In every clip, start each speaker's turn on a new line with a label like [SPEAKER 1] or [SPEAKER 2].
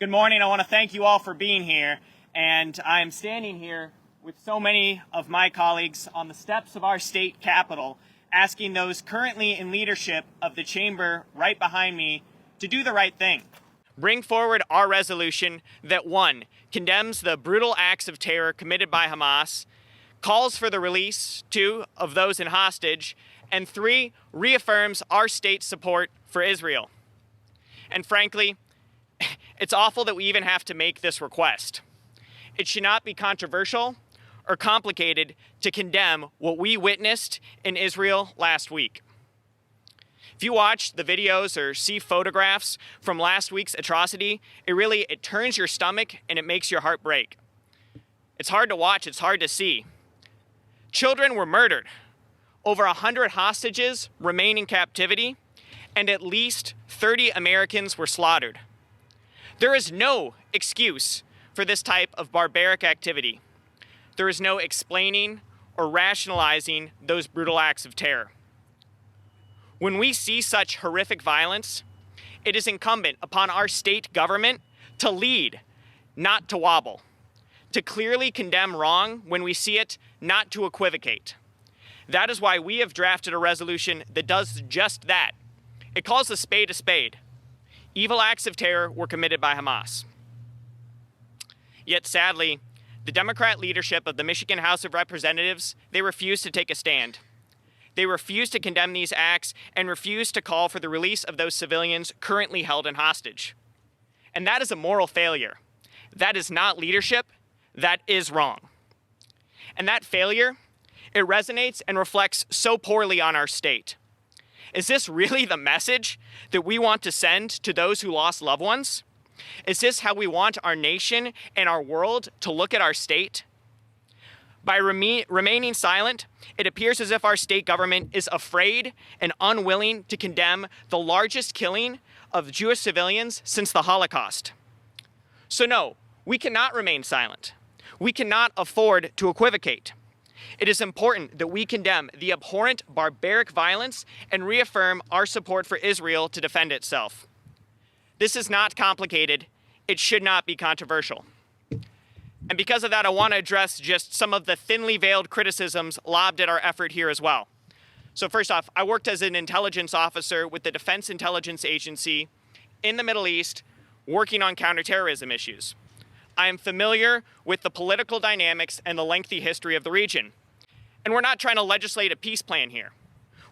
[SPEAKER 1] Good morning. I want to thank you all for being here. And I'm standing here with so many of my colleagues on the steps of our state capitol, asking those currently in leadership of the chamber right behind me to do the right thing. Bring forward our resolution that 1, condemns the brutal acts of terror committed by Hamas, calls for the release, 2, of those in hostage, and 3, reaffirms our state's support for Israel. And frankly, it's awful that we even have to make this request. It should not be controversial or complicated to condemn what we witnessed in Israel last week. If you watch the videos or see photographs from last week's atrocity, it turns your stomach and it makes your heart break. It's hard to watch, it's hard to see. Children were murdered. Over 100 hostages remain in captivity, and at least 30 Americans were slaughtered. There is no excuse for this type of barbaric activity. There is no explaining or rationalizing those brutal acts of terror. When we see such horrific violence, it is incumbent upon our state government to lead, not to wobble, to clearly condemn wrong when we see it, not to equivocate. That is why we have drafted a resolution that does just that. It calls a spade a spade. Evil acts of terror were committed by Hamas. Yet sadly, the Democrat leadership of the Michigan House of Representatives, they refuse to take a stand. They refuse to condemn these acts and refuse to call for the release of those civilians currently held in hostage. And that is a moral failure. That is not leadership. That is wrong. And that failure, it resonates and reflects so poorly on our state. Is this really the message that we want to send to those who lost loved ones? Is this how we want our nation and our world to look at our state? By remaining silent, it appears as if our state government is afraid and unwilling to condemn the largest killing of Jewish civilians since the Holocaust. So no, we cannot remain silent. We cannot afford to equivocate. It is important that we condemn the abhorrent barbaric violence and reaffirm our support for Israel to defend itself. This is not complicated. It should not be controversial. And because of that, I want to address just some of the thinly veiled criticisms lobbed at our effort here as well. So first off, I worked as an intelligence officer with the Defense Intelligence Agency in the Middle East, working on counterterrorism issues. I am familiar with the political dynamics and the lengthy history of the region. And we're not trying to legislate a peace plan here.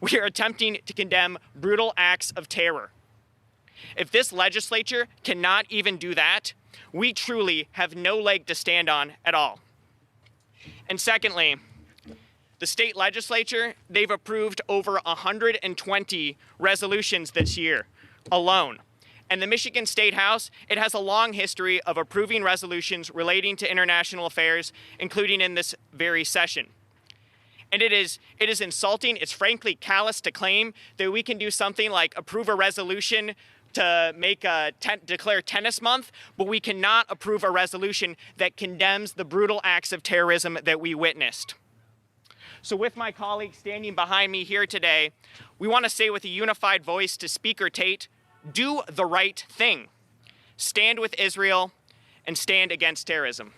[SPEAKER 1] We are attempting to condemn brutal acts of terror. If this legislature cannot even do that, we truly have no leg to stand on at all. And secondly, the state legislature, they've approved over 120 resolutions this year alone. And the Michigan State House, it has a long history of approving resolutions relating to international affairs, including in this very session. And it is insulting, it's frankly callous to claim that we can do something like approve a resolution to declare Tennis Month, but we cannot approve a resolution that condemns the brutal acts of terrorism that we witnessed. So with my colleagues standing behind me here today, we want to say with a unified voice to Speaker Tate, do the right thing. Stand with Israel and stand against terrorism.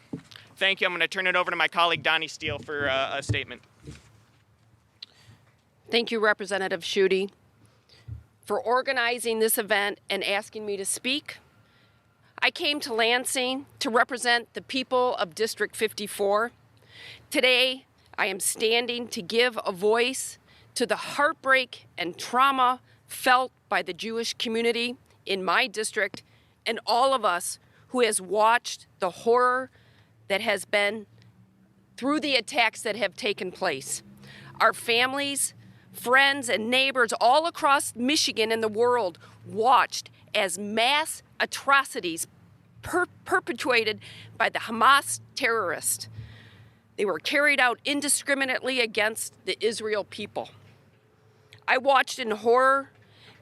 [SPEAKER 1] Thank you. I'm going to turn it over to my colleague Donnie Steele for a statement.
[SPEAKER 2] Thank you, Representative Schuette, for organizing this event and asking me to speak. I came to Lansing to represent the people of District 54. Today, I am standing to give a voice to the heartbreak and trauma felt by the Jewish community in my district and all of us who has watched the horror that has been through the attacks that have taken place. Our families, friends, and neighbors all across Michigan and the world watched as mass atrocities perpetrated by the Hamas terrorists. They were carried out indiscriminately against the Israel people. I watched in horror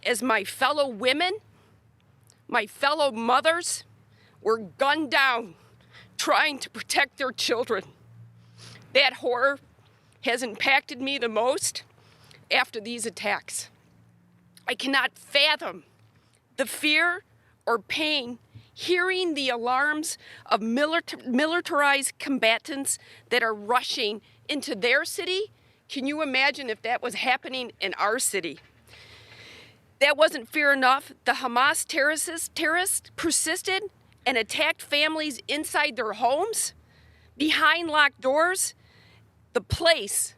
[SPEAKER 2] as my fellow women, my fellow mothers, were gunned down trying to protect their children. That horror has impacted me the most after these attacks. I cannot fathom the fear or pain hearing the alarms of militarized combatants that are rushing into their city. Can you imagine if that was happening in our city? That wasn't fear enough. The Hamas terrorists persisted and attacked families inside their homes, behind locked doors. The place,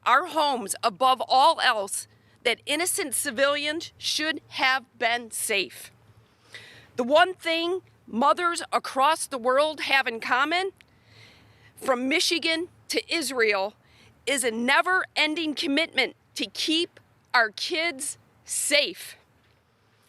[SPEAKER 2] our homes, above all else, that innocent civilians should have been safe. The one thing mothers across the world have in common, from Michigan to Israel, is a never-ending commitment to keep our kids safe.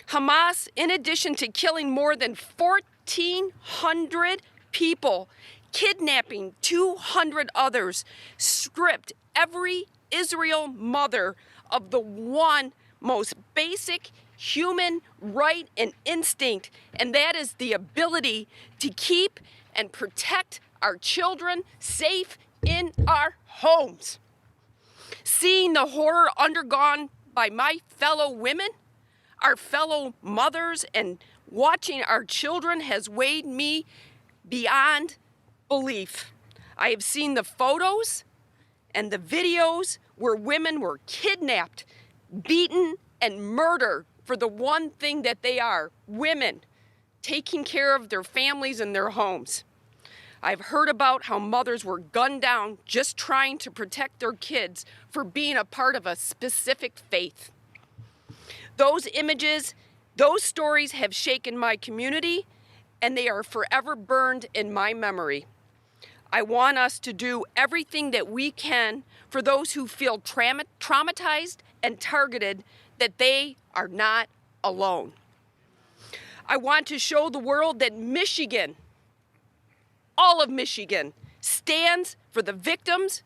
[SPEAKER 2] Hamas, in addition to killing more than 1,400 people, kidnapping 200 others, stripped every Israel mother of the one most basic human right and instinct, and that is the ability to keep and protect our children safe in our homes. Seeing the horror undergone by my fellow women, our fellow mothers, and watching our children has weighed me beyond belief. I have seen the photos and the videos where women were kidnapped, beaten, and murdered for the one thing that they are, women, taking care of their families and their homes. I've heard about how mothers were gunned down just trying to protect their kids for being a part of a specific faith. Those images, those stories have shaken my community, and they are forever burned in my memory. I want us to do everything that we can for those who feel traumatized and targeted, that they are not alone. I want to show the world that Michigan, all of Michigan, stands for the victims,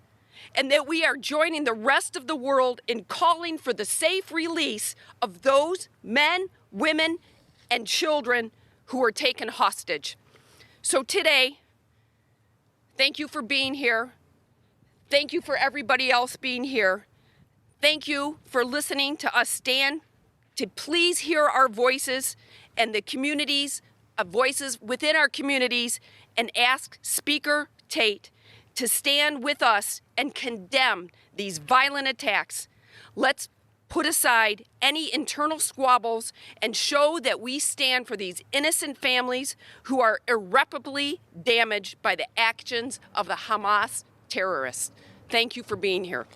[SPEAKER 2] and that we are joining the rest of the world in calling for the safe release of those men, women, and children who were taken hostage. So today, thank you for being here. Thank you for everybody else being here. Thank you for listening to us stand to please hear our voices and the communities, voices within our communities, and ask Speaker Tate to stand with us and condemn these violent attacks. Let's put aside any internal squabbles and show that we stand for these innocent families who are irreparably damaged by the actions of the Hamas terrorists. Thank you for being here.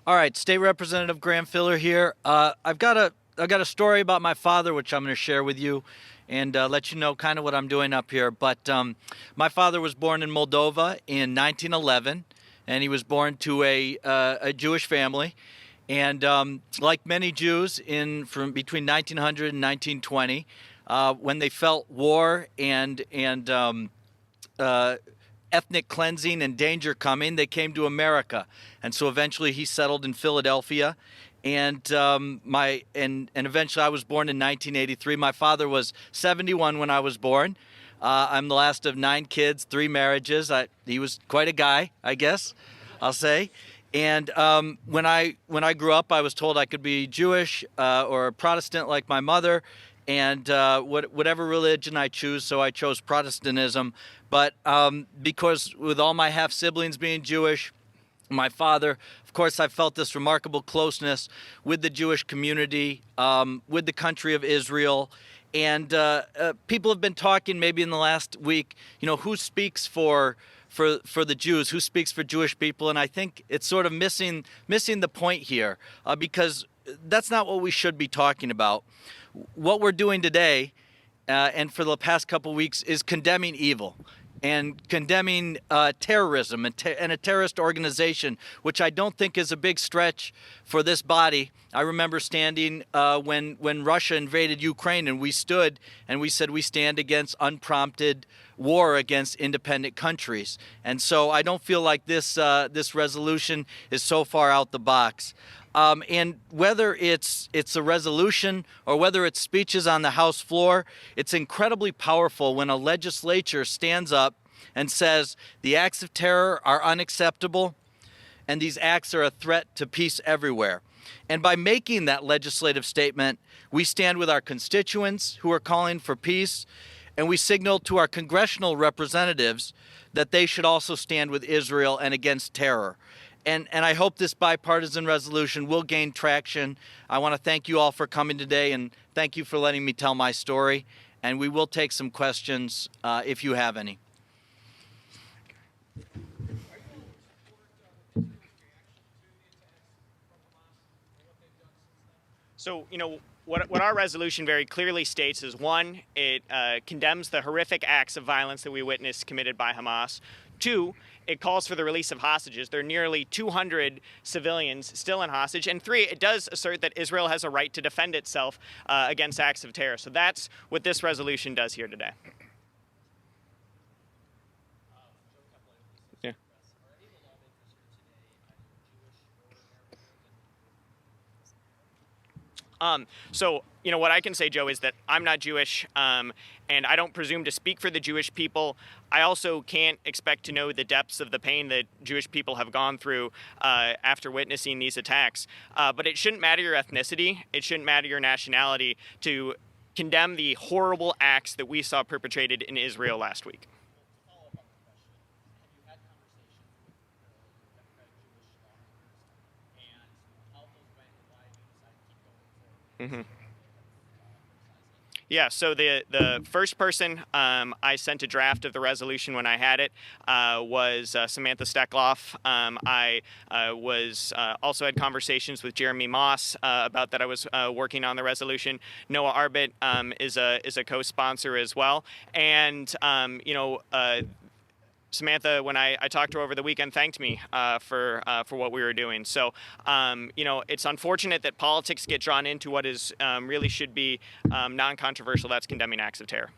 [SPEAKER 3] All right, State Representative Graham Filler here. I've got a story about my father, which I'm going to share with you and let you know kind of what I'm doing up here. But my father was born in Moldova in 1911, and he was born to a Jewish family. And like many Jews from between 1900 and 1920, when they felt war and ethnic cleansing and danger coming, they came to America. And so eventually he settled in Philadelphia. And eventually I was born in 1983. My father was 71 when I was born. I'm the last of 9 kids, 3 marriages. He was quite a guy, I guess, I'll say. And when I grew up, I was told I could be Jewish or Protestant like my mother, and whatever religion I choose. So I chose Protestantism. But because with all my half siblings being Jewish, my father, of course, I felt this remarkable closeness with the Jewish community, with the country of Israel. And people have been talking maybe in the last week, who speaks for the Jews, who speaks for Jewish people. And I think it's sort of missing the point here because that's not what we should be talking about. What we're doing today and for the past couple of weeks is condemning evil and condemning terrorism and a terrorist organization, which I don't think is a big stretch for this body. I remember standing when Russia invaded Ukraine, and we stood and we said we stand against unprompted war against independent countries. And so I don't feel like this resolution is so far out the box. And whether it's a resolution or whether it's speeches on the House floor, it's incredibly powerful when a legislature stands up and says the acts of terror are unacceptable and these acts are a threat to peace everywhere. And by making that legislative statement, we stand with our constituents who are calling for peace, and we signal to our congressional representatives that they should also stand with Israel and against terror. And I hope this bipartisan resolution will gain traction. I want to thank you all for coming today, and thank you for letting me tell my story. And we will take some questions if you have any.
[SPEAKER 1] So, what our resolution very clearly states is, one, it condemns the horrific acts of violence that we witnessed committed by Hamas. Two, it calls for the release of hostages. There are nearly 200 civilians still in hostage. And three, it does assert that Israel has a right to defend itself against acts of terror. So that's what this resolution does here today. Yeah. So, what I can say, Joe, is that I'm not Jewish, and I don't presume to speak for the Jewish people. I also can't expect to know the depths of the pain that Jewish people have gone through after witnessing these attacks. But it shouldn't matter your ethnicity. It shouldn't matter your nationality to condemn the horrible acts that we saw perpetrated in Israel last week. Mm-hmm. Yeah, so the first person I sent a draft of the resolution when I had it was Samantha Steckloff. I was also had conversations with Jeremy Moss about that. I was working on the resolution. Noah Arbit is a co-sponsor as well, and Samantha, when I talked to her over the weekend, thanked me for what we were doing. So, it's unfortunate that politics get drawn into what is really should be non-controversial. That's condemning acts of terror.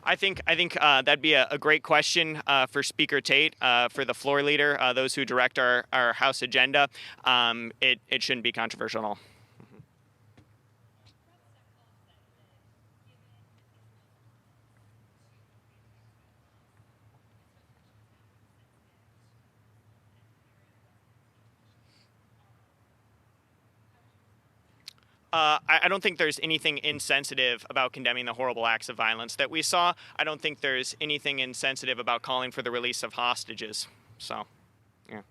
[SPEAKER 1] I think that'd be a great question for Speaker Tate, for the floor leader, those who direct our House agenda. It shouldn't be controversial at all. I don't think there's anything insensitive about condemning the horrible acts of violence that we saw. I don't think there's anything insensitive about calling for the release of hostages. So, yeah.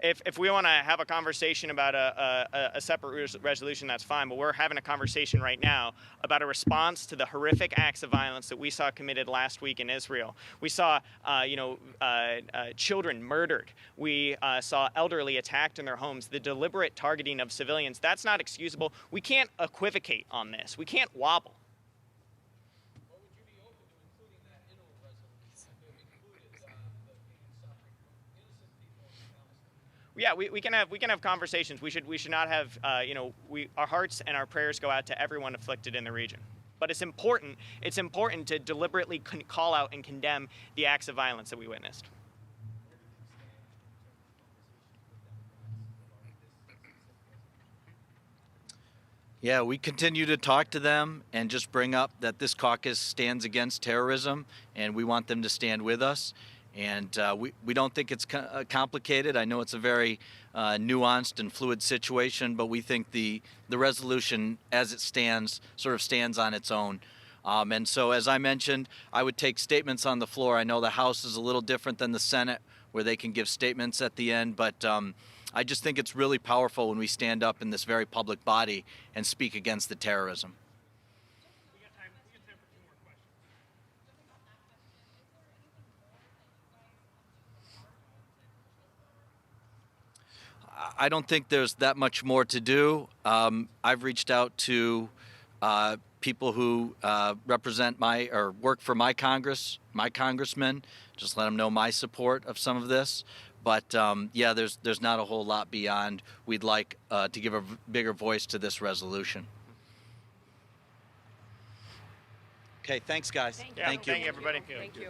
[SPEAKER 1] If we want to have a conversation about a separate resolution, that's fine. But we're having a conversation right now about a response to the horrific acts of violence that we saw committed last week in Israel. We saw, children murdered. We saw elderly attacked in their homes. The deliberate targeting of civilians, that's not excusable. We can't equivocate on this. We can't wobble. Yeah, we can have conversations. We should not have our hearts and our prayers go out to everyone afflicted in the region. But it's important to deliberately call out and condemn the acts of violence that we witnessed.
[SPEAKER 3] Yeah, we continue to talk to them and just bring up that this caucus stands against terrorism, and we want them to stand with us. And we don't think it's complicated. I know it's a very nuanced and fluid situation, but we think the resolution as it stands sort of stands on its own. And so, as I mentioned, I would take statements on the floor. I know the House is a little different than the Senate, where they can give statements at the end, but I just think it's really powerful when we stand up in this very public body and speak against the terrorism.
[SPEAKER 4] We got time for 2 more questions.
[SPEAKER 3] I don't think there's that much more to do. I've reached out to people who represent or work for my congressmen, just let them know my support of some of this. But yeah, there's not a whole lot beyond. We'd like to give a bigger voice to this resolution. Okay, thanks, guys.
[SPEAKER 2] Thank
[SPEAKER 1] Yeah,
[SPEAKER 3] Thank you.
[SPEAKER 1] Thank you, everybody.
[SPEAKER 2] Thank you.
[SPEAKER 1] Yeah.